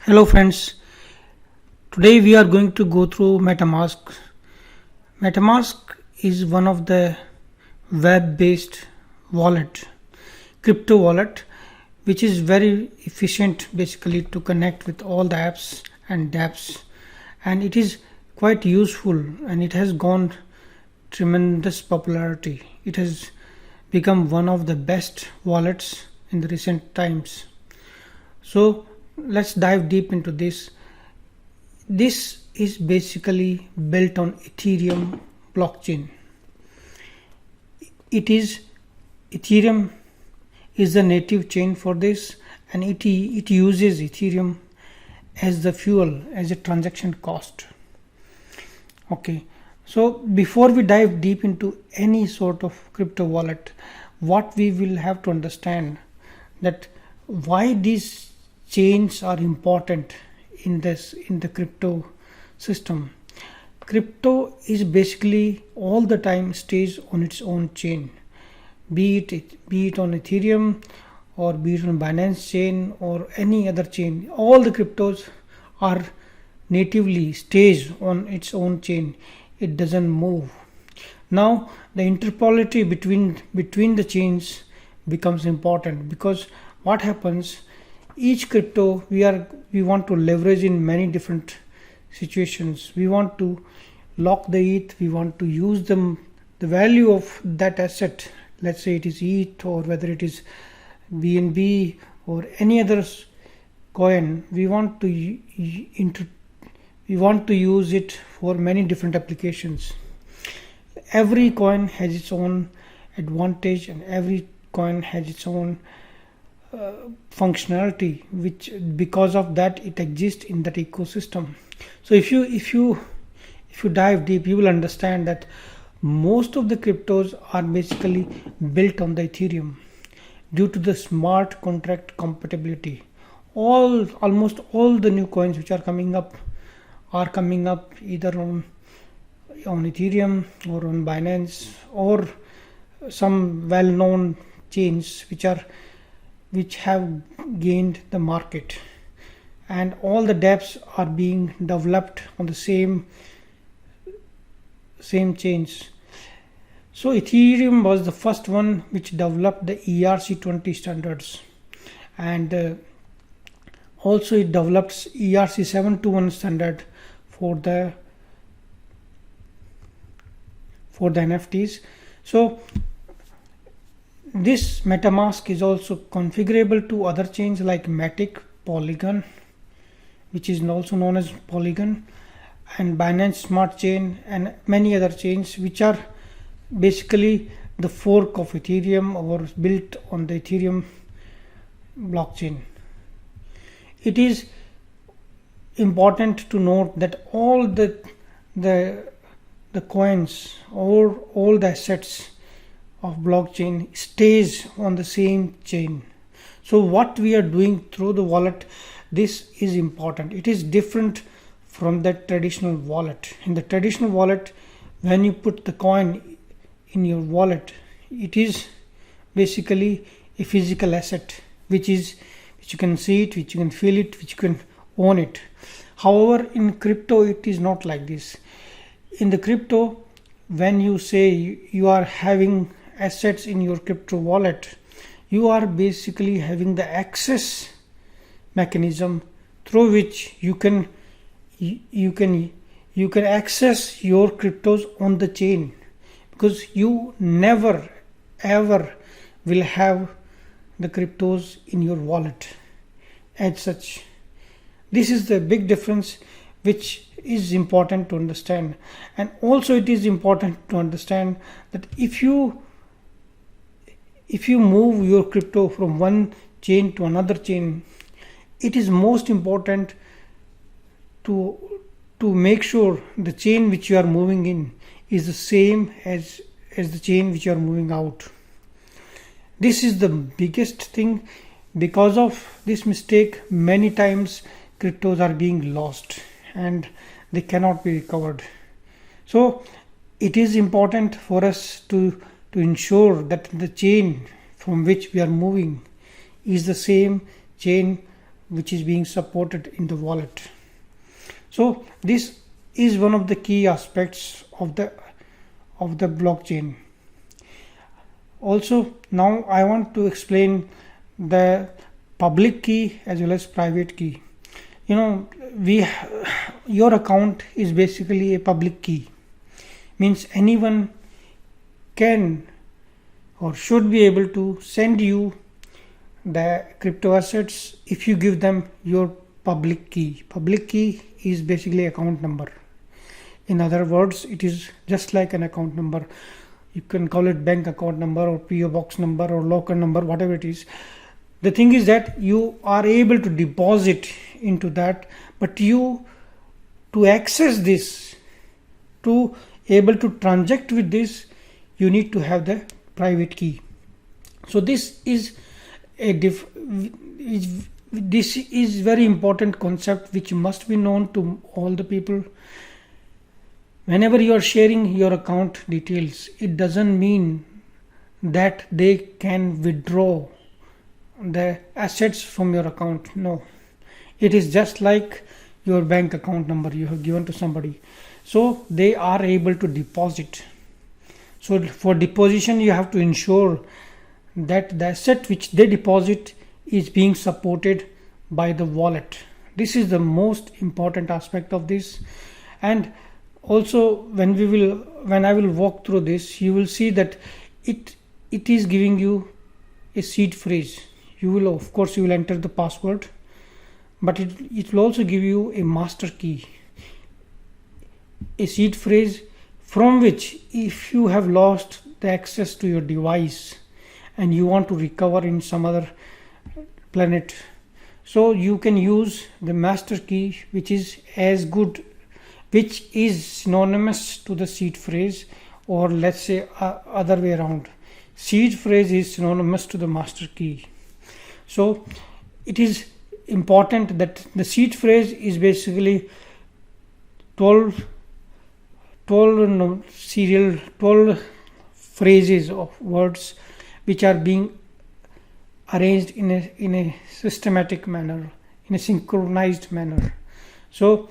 Hello friends, today we are going to go through Metamask. Metamask is one of the web-based crypto wallet, which is very efficient basically to connect with all the apps and dApps, and it is quite useful and it has gone tremendous popularity. It has become one of the best wallets in the recent times. So let's dive deep into this. This is basically built on Ethereum blockchain. Ethereum is the native chain for this, and it uses Ethereum as the fuel, as a transaction cost. Okay, so before we dive deep into any sort of crypto wallet, what we will have to understand that why these chains are important in the crypto system. Crypto is basically all the time stays on its own chain, be it on Ethereum or be it on Binance chain or any other chain. All the cryptos are natively stays on its own chain. It doesn't move. Now the interoperability between the chains becomes important, because what happens, each crypto we want to leverage in many different situations. We want to lock the ETH, we want to use the value of that asset, let's say it is ETH or whether it is BNB or any other coin. We want to use it for many different applications. Every coin has its own advantage and every coin has its own functionality, which because of that it exists in that ecosystem. So if you dive deep, you will understand that most of the cryptos are basically built on the Ethereum due to the smart contract compatibility. Almost all the new coins which are coming up either on Ethereum or on Binance or some well-known chains which have gained the market, and all the dApps are being developed on the same chains. So Ethereum was the first one which developed the ERC20 standards, and also it develops ERC721 standard for the NFTs. So this Metamask is also configurable to other chains like Matic, Polygon, which is also known as Polygon, and Binance Smart Chain, and many other chains which are basically the fork of Ethereum or built on the Ethereum blockchain. It is important to note that all the coins or all the assets of blockchain stays on the same chain. So what we are doing through the wallet, this is important. It is different from the traditional wallet. In the traditional wallet, when you put the coin in your wallet, it is basically a physical asset which you can see it, which you can feel it, which you can own it. However, in crypto it is not like this. In the crypto, when you say you are having assets in your crypto wallet, you are basically having the access mechanism through which you can access your cryptos on the chain, because you never ever will have the cryptos in your wallet as such. This is the big difference which is important to understand. And also it is important to understand that if you move your crypto from one chain to another chain, it is most important to make sure the chain which you are moving in is the same as the chain which you are moving out. This is the biggest thing. Because of this mistake, many times cryptos are being lost and they cannot be recovered. So it is important for us to ensure that the chain from which we are moving is the same chain which is being supported in the wallet. So this is one of the key aspects of the blockchain. Also, now I want to explain the public key as well as private key. Your account is basically a public key, means anyone can or should be able to send you the crypto assets if you give them your public key. Public key is basically account number. In other words, it is just like an account number. You can call it bank account number or PO box number or locker number, whatever it is. The thing is that you are able to deposit into that, but to access this, to able to transact with this, you need to have the private key. So this is this is very important concept which must be known to all the people. Whenever you are sharing your account details, it doesn't mean that they can withdraw the assets from your account. No, it is just like your bank account number you have given to somebody, so they are able to deposit. So for deposition, you have to ensure that the asset which they deposit is being supported by the wallet. This is the most important aspect of this. And also when I will walk through this, you will see that it is giving you a seed phrase. You will, of course, you will enter the password, but it will also give you a master key, a seed phrase from which, if you have lost the access to your device and you want to recover in some other planet, so you can use the master key, which is as good, which is synonymous to the seed phrase, or let's say other way around. Seed phrase is synonymous to the master key. So it is important that the seed phrase is basically 12 phrases of words which are being arranged in a systematic manner, in a synchronized manner. So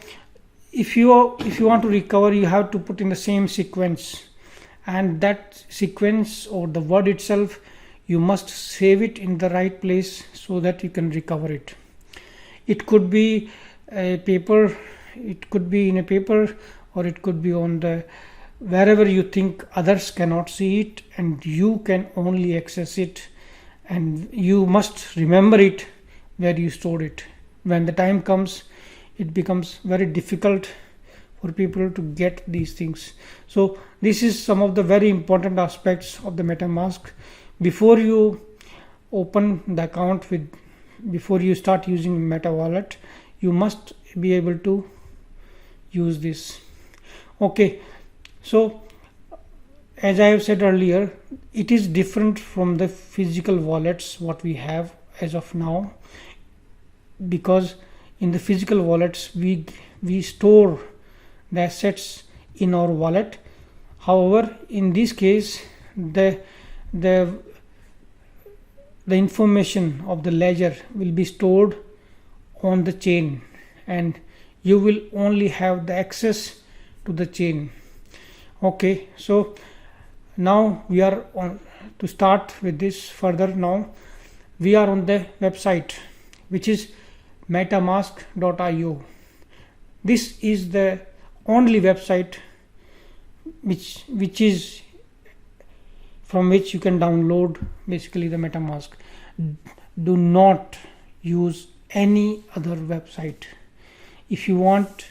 if you want to recover, you have to put in the same sequence, and that sequence or the word itself, you must save it in the right place so that you can recover it. It could be a paper, it could be in a paper, or it could be on the wherever you think others cannot see it and you can only access it, and you must remember it where you stored it. When the time comes, it becomes very difficult for people to get these things. So this is some of the very important aspects of the MetaMask. Before you open the account before you start using Meta Wallet, you must be able to use this. Okay, so as I have said earlier, it is different from the physical wallets what we have as of now, because in the physical wallets we store the assets in our wallet. However, in this case, the information of the ledger will be stored on the chain, and you will only have the access to the chain. Okay, so now we are on to start with this further. Now we are on the website, which is metamask.io. This is the only website which is from which you can download basically the MetaMask. Do not use any other website. If you want,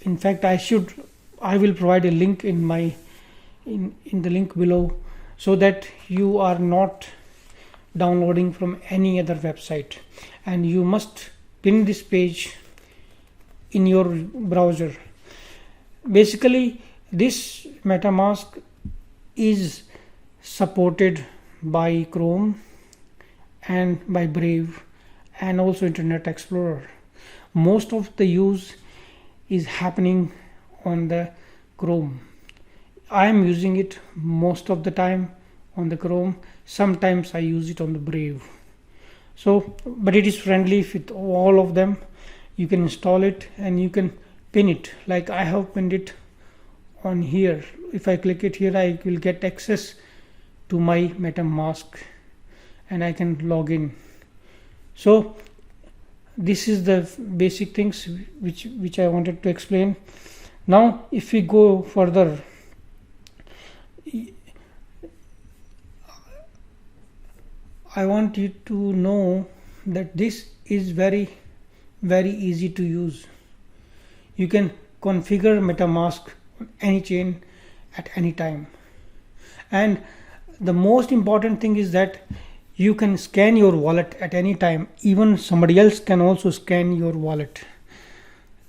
in fact, I will provide a link in the link below, so that you are not downloading from any other website, and you must pin this page in your browser. Basically, this MetaMask is supported by Chrome and by Brave and also Internet Explorer. Most of the use is happening on the Chrome. I am using it most of the time on the Chrome. Sometimes I use it on the Brave. So but it is friendly with all of them. You can install it and you can pin it, like I have pinned it on here. If I click it here, I will get access to my MetaMask and I can log in. So this is the basic things which I wanted to explain. Now if we go further, I want you to know that this is very easy to use. You can configure MetaMask on any chain at any time, and the most important thing is that you can scan your wallet at any time. Even somebody else can also scan your wallet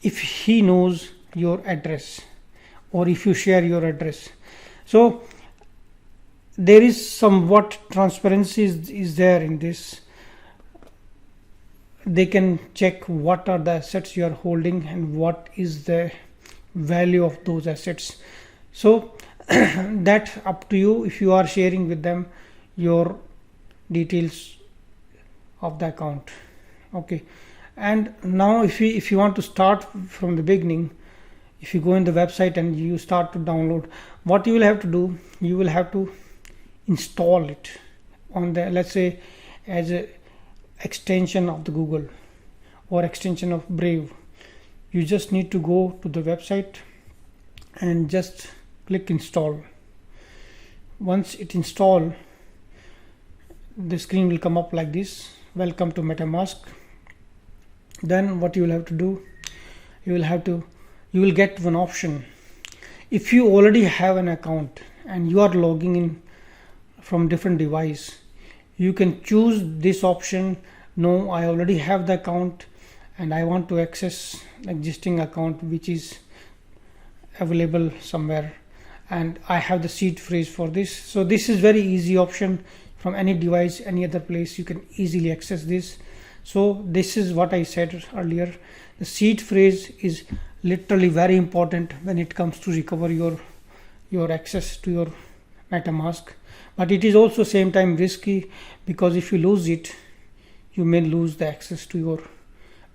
if he knows your address or if you share your address. So there is somewhat transparency is there in this. They can check what are the assets you are holding and what is the value of those assets. So that up to you if you are sharing with them your details of the account. Okay, and now if you want to start from the beginning, if you go in the website and you start to download, what you will have to do, you will have to install it on the, let's say, as a extension of the Google or extension of Brave. You just need to go to the website and just click install. Once it install, the screen will come up like this: welcome to MetaMask. Then what you will have to do, you will get one option. If you already have an account and you are logging in from different device, you can choose this option. No, I already have the account and I want to access existing account which is available somewhere, and I have the seed phrase for this. So this is very easy option. From any device, any other place, you can easily access this. So this is what I said earlier. The seed phrase is literally very important when it comes to recover your access to your MetaMask. But it is also same time risky, because if you lose it, you may lose the access to your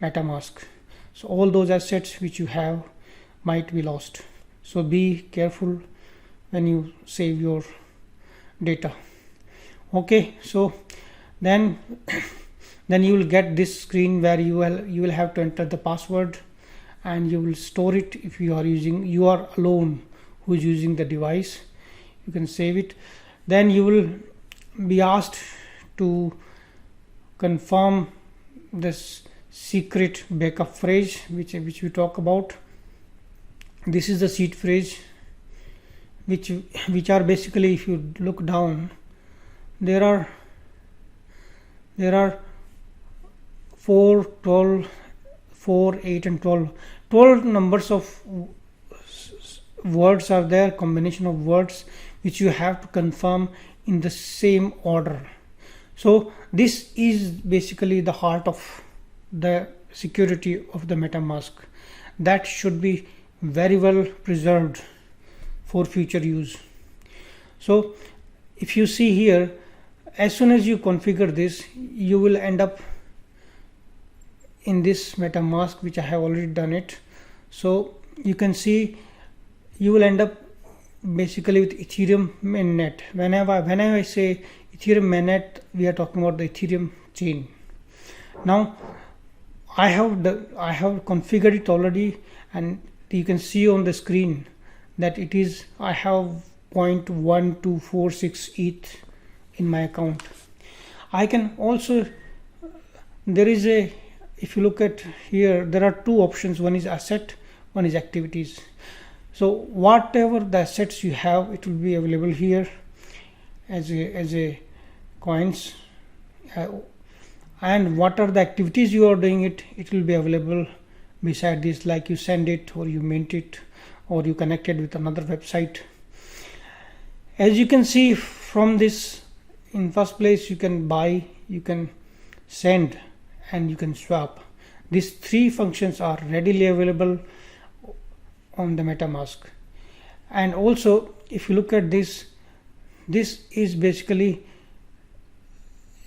MetaMask. So all those assets which you have might be lost. So be careful when you save your data. Okay, so then you will get this screen where you will have to enter the password and you will store it. If you are alone who is using the device, you can save it. Then you will be asked to confirm this secret backup phrase which we talk about. This is the seed phrase which are basically, if you look down, there are 4, 12, 4, 8 and 12 numbers of words are there, combination of words which you have to confirm in the same order. So this is basically the heart of the security of the MetaMask, that should be very well preserved for future use. So if you see here, as soon as you configure this, you will end up in this MetaMask, which I have already done it. So you can see you will end up basically with Ethereum mainnet. Whenever I say Ethereum mainnet, we are talking about the Ethereum chain. Now I have configured it already, and you can see on the screen that it is, I have 0.1246 ETH in my account. I can also, there is a, if you look at here, there are two options. One is asset, one is activities. So whatever the assets you have, it will be available here as a coins, and what are the activities you are doing, it will be available beside this, like you send it or you mint it or you connected with another website. As you can see from this, in first place, you can buy, you can send, and you can swap. These three functions are readily available on the MetaMask. And also, if you look at this is basically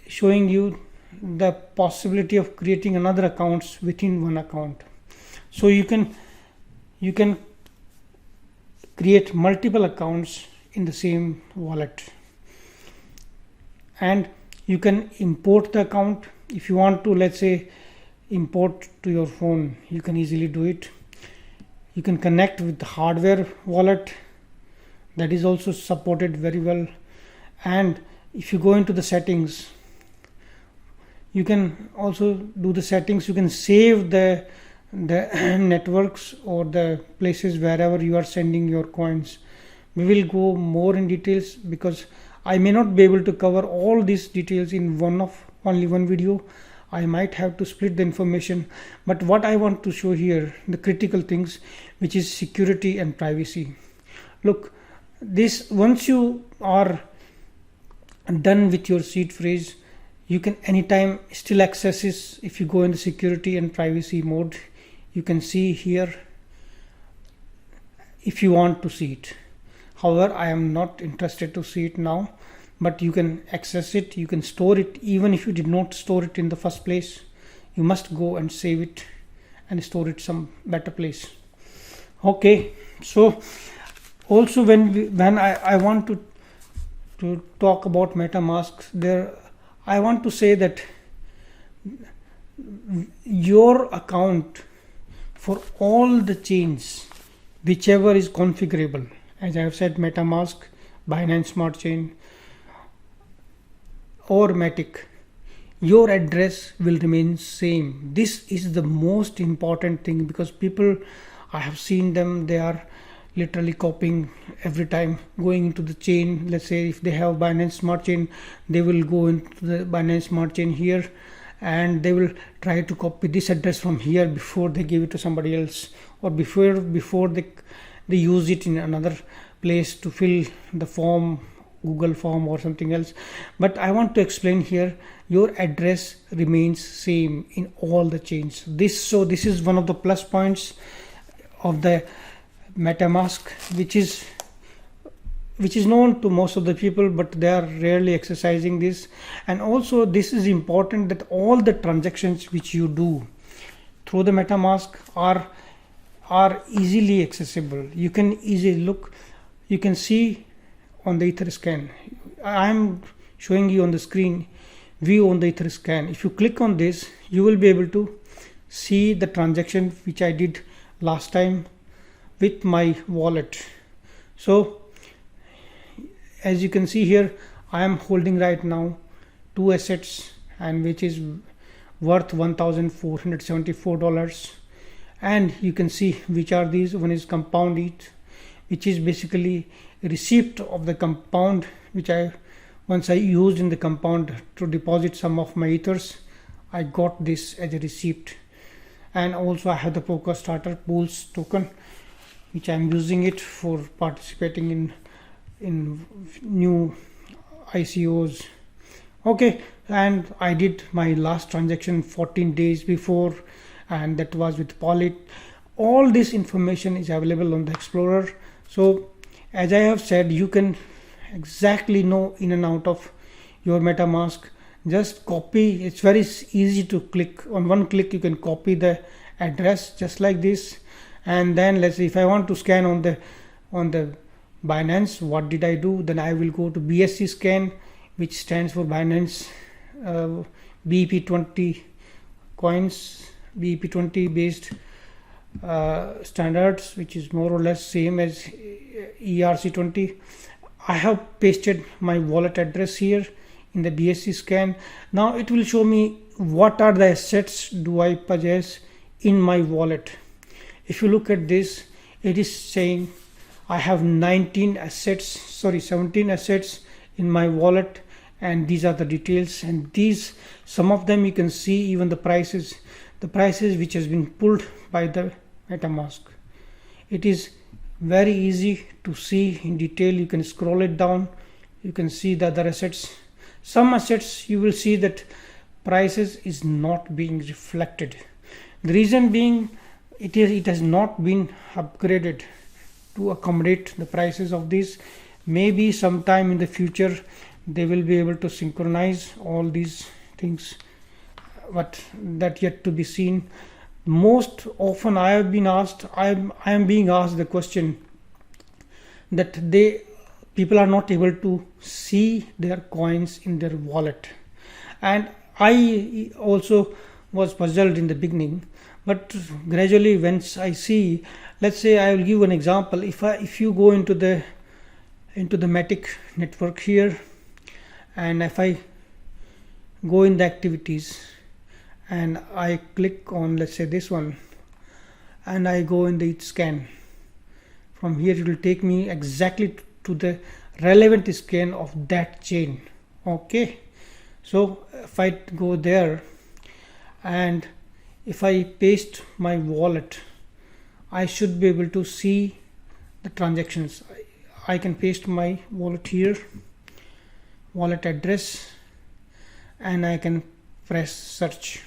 showing you the possibility of creating another accounts within one account. So you can create multiple accounts in the same wallet, and you can import the account. If you want to, let's say, import to your phone, you can easily do it. You can connect with the hardware wallet, that is also supported very well. And if you go into the settings, you can also do the settings. You can save the networks or the places wherever you are sending your coins. We will go more in details because I may not be able to cover all these details in only one video. I might have to split the information, but what I want to show here, the critical things, which is security and privacy. Look, this, once you are done with your seed phrase, you can anytime still access this. If you go in the security and privacy mode, you can see here if you want to see it. However, I am not interested to see it now, but you can access it. You can store it. Even if you did not store it in the first place, you must go and save it and store it some better place. Okay, so also when I want to talk about MetaMask, there I want to say that your account for all the chains, whichever is configurable, as I have said, MetaMask, Binance Smart Chain or Matic, your address will remain same. This is the most important thing, because people, I have seen them, they are literally copying every time going into the chain. Let's say if they have Binance Smart Chain, they will go into the Binance Smart Chain here and they will try to copy this address from here before they give it to somebody else, or before they use it in another place to fill the form, Google form or something else. But I want to explain here, your address remains same in all the chains. This is one of the plus points of the MetaMask, which is known to most of the people, but they are rarely exercising this. And also this is important, that all the transactions which you do through the MetaMask are easily accessible. You can easily look, you can see on the Etherscan. I am showing you on the screen view on the Etherscan. If you click on this, you will be able to see the transaction which I did last time with my wallet. So as you can see here, I am holding right now 2 assets, and which is worth $1,474. And you can see which are these. One is compound ETH, which is basically a receipt of the compound, which once I used in the compound to deposit some of my ethers, I got this as a receipt. And also I have the Poker Starter Pools token, which I am using it for participating in new ICOs. Okay, and I did my last transaction 14 days before, and that was with Polit. All this information is available on the Explorer. So as I have said, you can exactly know in and out of your MetaMask. Just copy. It's very easy to click. On one click you can copy the address just like this. And then let's say if I want to scan on the Binance, what did I do? Then I will go to BSC scan, which stands for Binance BEP20 coins, BEP20 based standards, which is more or less same as ERC20. I have pasted my wallet address here in the BSC scan. Now it will show me what are the assets do I possess in my wallet. If you look at this, it is saying I have 17 assets in my wallet, and these are the details. And these, some of them you can see even the prices which has been pulled by the MetaMask. It is very easy to see in detail. You can scroll it down, you can see the other assets. Some assets you will see that prices is not being reflected. The reason being, it has not been upgraded to accommodate the prices of these. Maybe sometime in the future they will be able to synchronize all these things but that yet to be seen. Most often I am being asked the question that people are not able to see their coins in their wallet, and I also was puzzled in the beginning, but gradually once I see, let's say I will give an example. If you go into the Matic network here, and if I go in the activities and I click on, let's say, this one, and I go in the scan, from here it will take me exactly to the relevant scan of that chain. Okay, so if I go there and if I paste my wallet, I should be able to see the transactions. I can paste my wallet here, wallet address, and I can press search.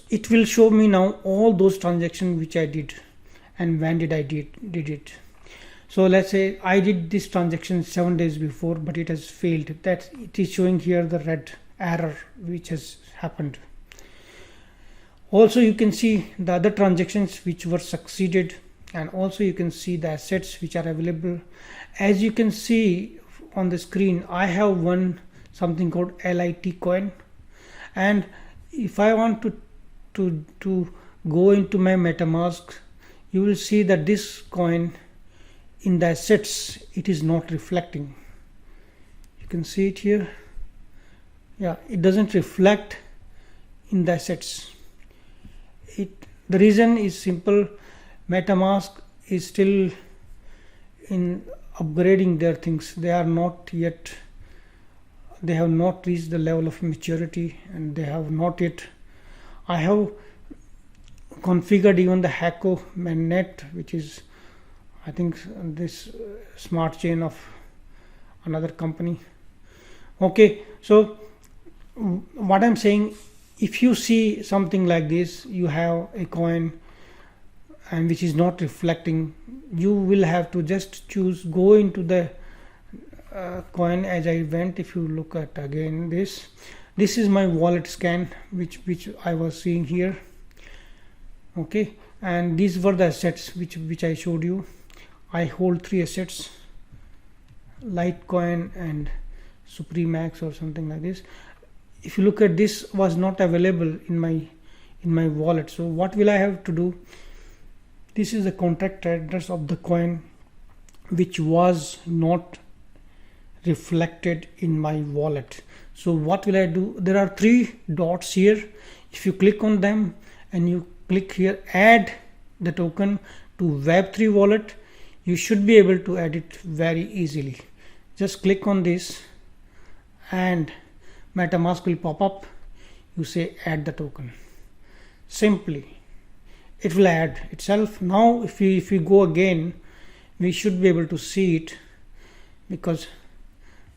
It will show me now all those transactions which I did and when did I did it. So let's say I did this transaction 7 days before, but it has failed. That it is showing here the red error which has happened. Also you can see the other transactions which were succeeded, and also you can see the assets which are available. As you can see on the screen, I have one something called LIT coin, and if I want to go into my Metamask, you will see that this coin in the assets, it is not reflecting. You can see it here. Yeah, it doesn't reflect in the assets. The reason is simple. Metamask is still in upgrading their things. They have not reached the level of maturity, and they have not yet. I have configured even the Hako mainnet, which is, I think, this smart chain of another company. Okay, so what I'm saying, if you see something like this, you have a coin and which is not reflecting, you will have to just go into the coin as I went. If you look at again this is my wallet scan which I was seeing here. Okay, and these were the assets which I showed you. I hold 3 assets, Litecoin and Supremax or something like this. If you look at this, was not available in my wallet. So what will I have to do? This is the contract address of the coin which was not reflected in my wallet. So what will I do? There are 3 dots here. If you click on them and you click here, add the token to Web3 wallet, you should be able to add it very easily. Just click on this and Metamask will pop up. You say add the token. Simply it will add itself. Now if we go again, we should be able to see it, because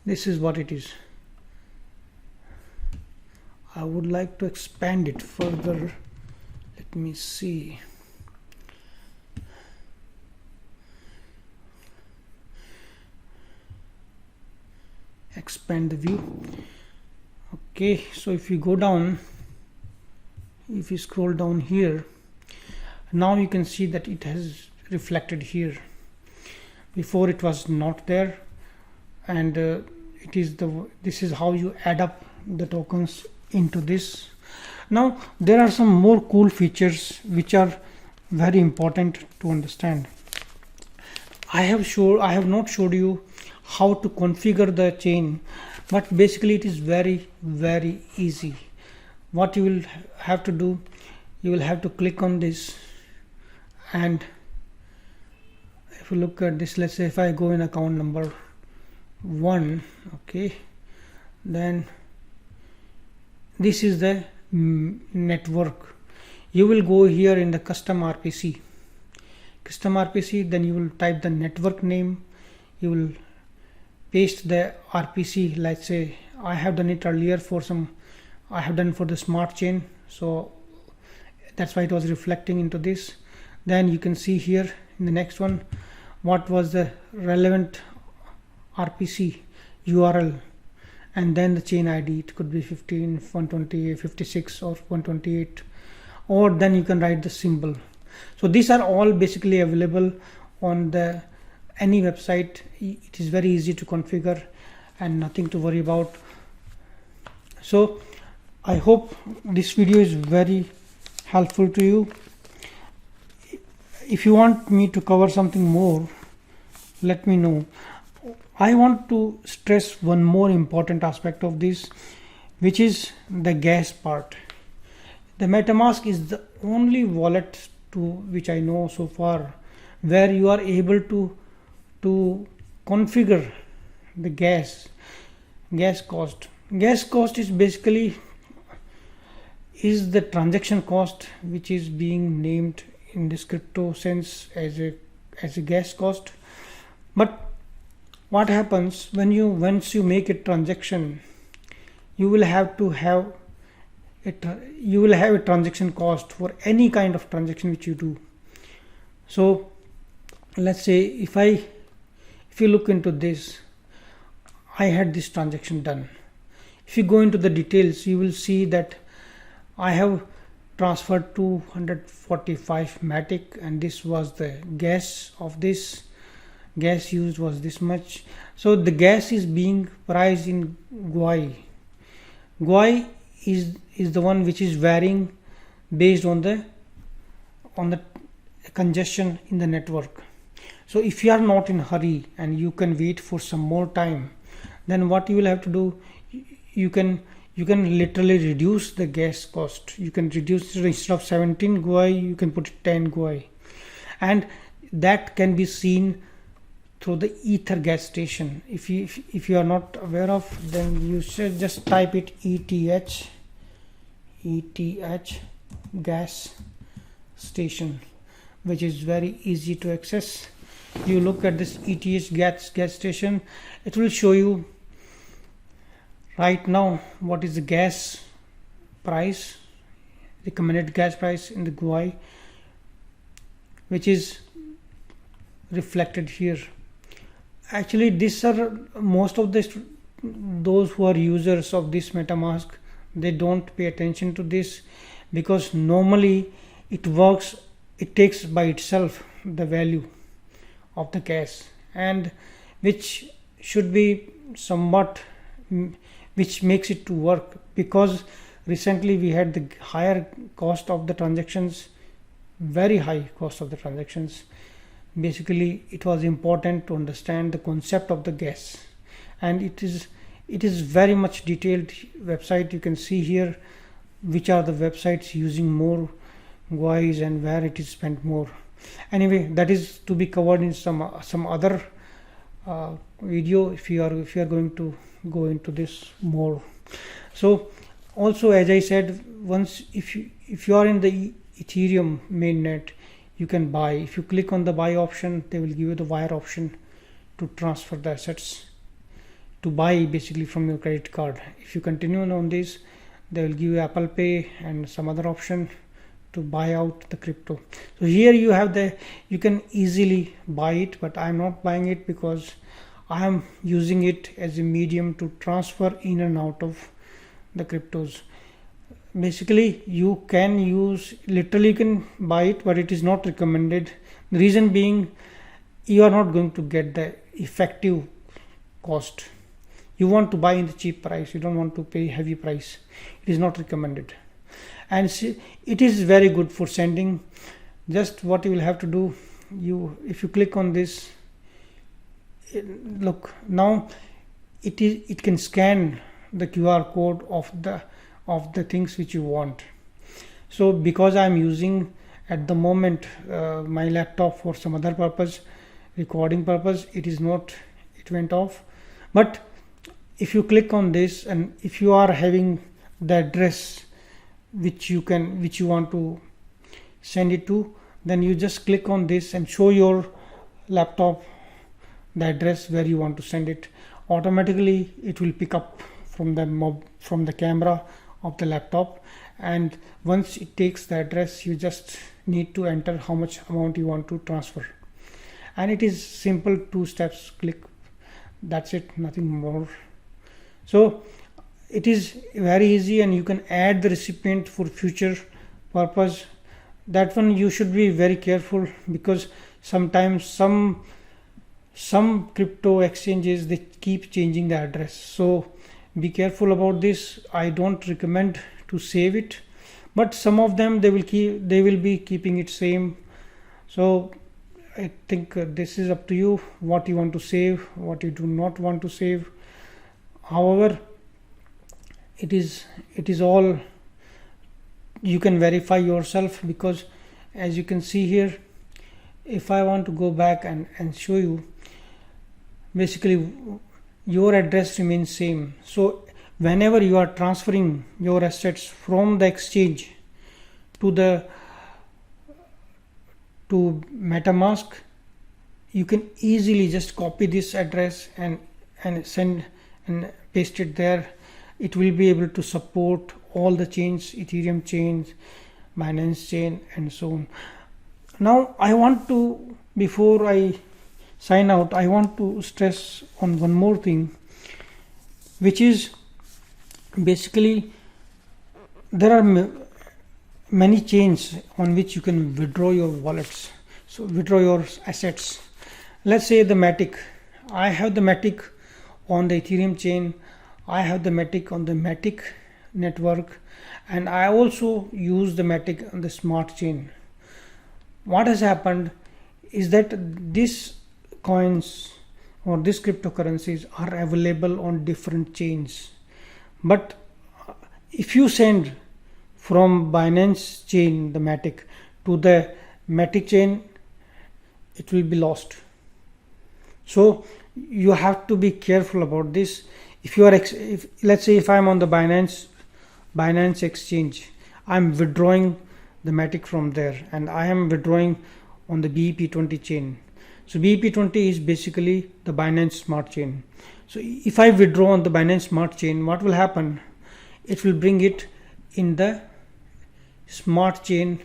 this is what it is. I would like to expand it further. Let me see. Expand the view. Okay, so if you go down, if you scroll down here, now you can see that it has reflected here. Before it was not there, and this is how you add up the tokens into this. Now there are some more cool features which are very important to understand. I have not showed you how to configure the chain, but basically it is very easy. What you will have to do, you will have to click on this, and if you look at this, let's say if I go in account number 1, okay, then this is the network. You will go here in the custom RPC, then you will type the network name, you will paste the RPC. Let's say I have done it earlier I have done for the smart chain, so that's why it was reflecting into this. Then you can see here in the next one what was the relevant RPC URL, and then the chain ID. It could be 15, 128, 56 or 128, or then you can write the symbol. So these are all basically available on the any website. It is very easy to configure and nothing to worry about. So I hope this video is very helpful to you. If you want me to cover something more, let me know. I want to stress one more important aspect of this, which is the gas part. The Metamask is the only wallet to which I know so far where you are able to configure the gas cost. Gas cost is basically the transaction cost, which is being named in this crypto sense as a gas cost. But what happens once you make a transaction, you will have a transaction cost for any kind of transaction which you do. So let's say if you look into this, I had this transaction done. If you go into the details, you will see that I have transferred 245 Matic, and this was the gas of this. Gas used was this much. So the gas is being priced in GUI. GUI is the one which is varying based on the congestion in the network. So if you are not in a hurry and you can wait for some more time, then what you will have to do, you can literally reduce the gas cost. You can reduce it, instead of 17 GUI you can put 10 GUI, and that can be seen through the Ether gas station. If you are not aware of, then you should just type it ETH gas station, which is very easy to access. You look at this ETH gas station, it will show you right now what is the gas price, recommended gas price in the GUI, which is reflected here. Actually, these are most of those who are users of this MetaMask, they don't pay attention to this, because normally it takes by itself the value of the gas, and which should be somewhat, which makes it to work, because recently we had the higher cost of the transactions, very high cost of the transactions. Basically, it was important to understand the concept of the gas, and it is very much detailed website. You can see here which are the websites using more GUIs and where it is spent more. Anyway, that is to be covered in some other video if you are going to go into this more. So also, as I said, once if you are in the Ethereum mainnet, you can buy. If you click on the buy option, they will give you the wire option to transfer the assets, to buy basically from your credit card. If you continue on this, they will give you Apple Pay and some other option to buy out the crypto. So here you can easily buy it, but I'm not buying it because I am using it as a medium to transfer in and out of the cryptos. Basically, you can buy it, but it is not recommended. The reason being, you are not going to get the effective cost. You want to buy in the cheap price, you don't want to pay heavy price. It is not recommended, and it is very good for sending. Just what you will have to do, if you click on this, look, now it can scan the QR code of the things which you want. So because I'm using at the moment my laptop for some other purpose, recording purpose, it went off. But if you click on this, and if you are having the address which you want to send it to, then you just click on this and show your laptop the address where you want to send it. Automatically it will pick up from the camera of the laptop, and once it takes the address, you just need to enter how much amount you want to transfer, and it is simple, 2 steps, click, that's it, nothing more. So it is very easy, and you can add the recipient for future purpose. That one you should be very careful, because sometimes some crypto exchanges, they keep changing the address, so be careful about this. I don't recommend to save it, but some of them they will be keeping it same. So I think this is up to you, what you want to save, what you do not want to save. However, it is all you can verify yourself, because as you can see here, if I want to go back and show you, basically your address remains same. So whenever you are transferring your assets from the exchange to Metamask, you can easily just copy this address and send and paste it there. It will be able to support all the chains, Ethereum chains, Binance chain, and so on. Now I want to, before I sign out, I want to stress on one more thing, which is basically there are many chains on which you can withdraw your wallets, so withdraw your assets. Let's say the Matic. I have the Matic on the Ethereum chain, I have the Matic on the Matic network, and I also use the Matic on the smart chain. What has happened is that these coins or these cryptocurrencies are available on different chains, but if you send from Binance chain, the Matic, to the Matic chain, it will be lost. So you have to be careful about this. If you are let's say if I'm on the Binance exchange, I'm withdrawing the Matic from there, and I am withdrawing on the BEP20 chain. So BEP20 is basically the Binance smart chain. So if I withdraw on the Binance smart chain, what will happen? It will bring it in the smart chain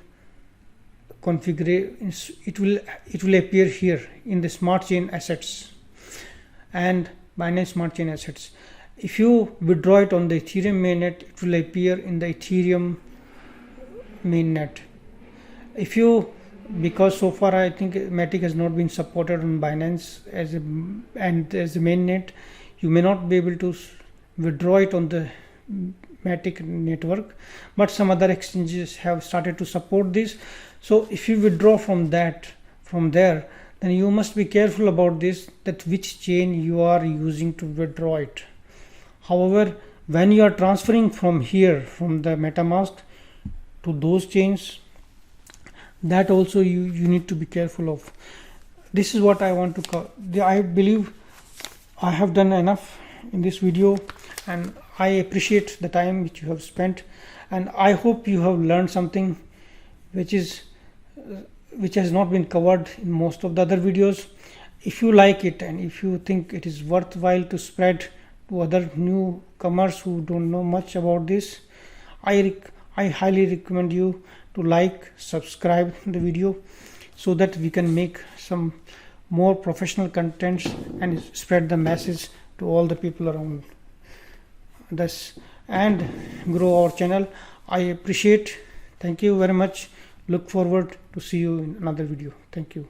configuration. It will appear here in the smart chain assets and Binance smart chain assets. If you withdraw it on the Ethereum mainnet, it will appear in the Ethereum mainnet. If you, because so far I think Matic has not been supported on Binance as a mainnet, you may not be able to withdraw it on the Matic network, but some other exchanges have started to support this. So if you withdraw from there, then you must be careful about this, that which chain you are using to withdraw it. However, when you are transferring from here, from the Metamask to those chains, that also you need to be careful of. This is what I want to cover. I believe I have done enough in this video, and I appreciate the time which you have spent, and I hope you have learned something which has not been covered in most of the other videos. If you like it, and if you think it is worthwhile to spread to other newcomers who don't know much about this, I highly recommend you to like, subscribe the video, so that we can make some more professional contents and spread the message to all the people around this and grow our channel. I appreciate. Thank you very much. Look forward to see you in another video. Thank you.